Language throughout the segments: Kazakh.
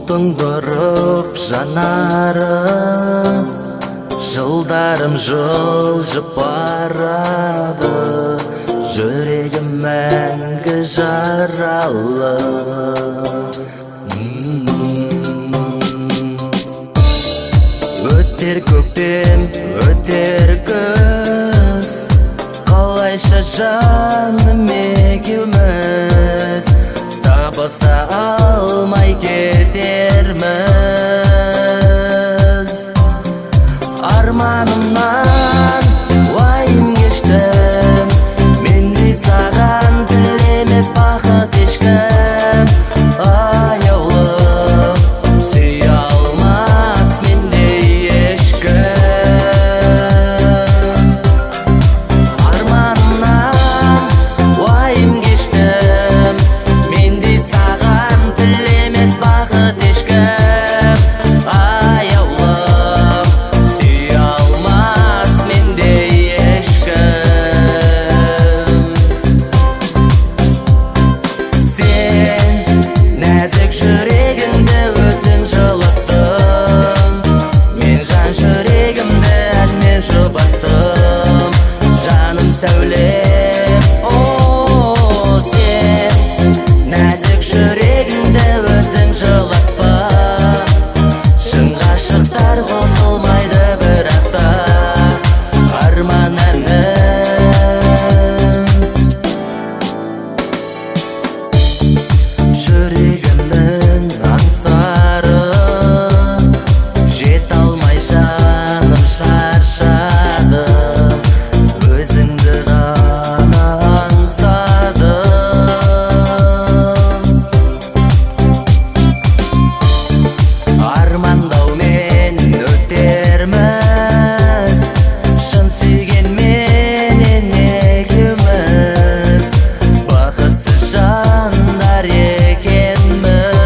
Оттың бұрып жанары, жылдарым жылжып барады, жүрегім мәңгі жаралы. Өтер көктем, өтер күз, қалайша жаным екеуміз табыса алмай кетерміз. Арманымнан уайым кештім, мендей саған тілемес бақыт ешкім. Аяулым, сүйе алмас мендей ешкім. Арманымнан уайым кештім, мендей саған тілемес бақыт ешкім. Аяулым, сүйе алмас мендей ешкім. Сен нәзік жүрегімді өзің жылаттың, мен жан жүрегімді әнмен жұбаттым. Жаным сәулем, сен нәзік жүрегімді өзің жылатпа. Шын ғашықтар қосылмайды бірақта, арман әнім. Жүрегімнің аңсары, жете алмай жаным шаршады, өзіңді ғана аңсадым. Армандаумен өтерміз, шын сүйгенменен екеуміз, бақытсыз жандар екенбіз.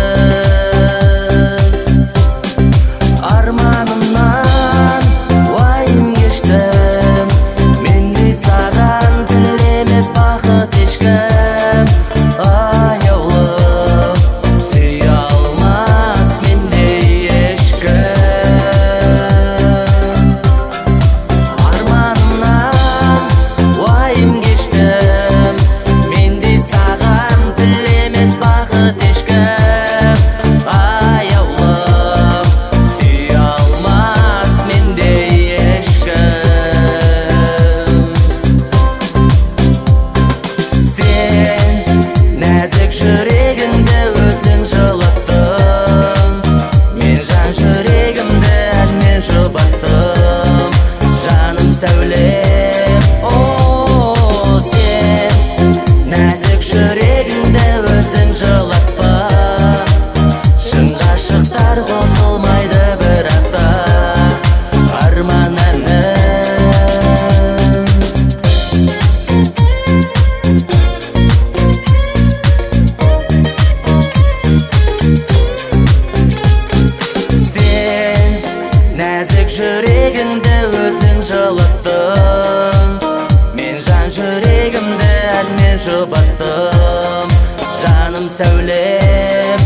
Арманымнан уайым кештім, мендей саған тілемес бақыт ешкім. Аяулым, сүйе алмас мендей ешкім. Арманымнан уайым кештім, мендей саған тілемес бақыт ешкім. Аяулым, сүйе алмас мендей ешкім. Сен нәзік жүрегімді өзің жылаттың, мен жан жүрегімді әнмен жұбаттым. Жаным сәулем, сен нәзік жүрегімді өзің жылатпа. Шын ғашықтар қосылмайды бірақта, арман әнім. Сен нәзік жүрегімді өзің жылаттың, мен жан жүрегімді әнмен жұбаттым. Жаным сәулем,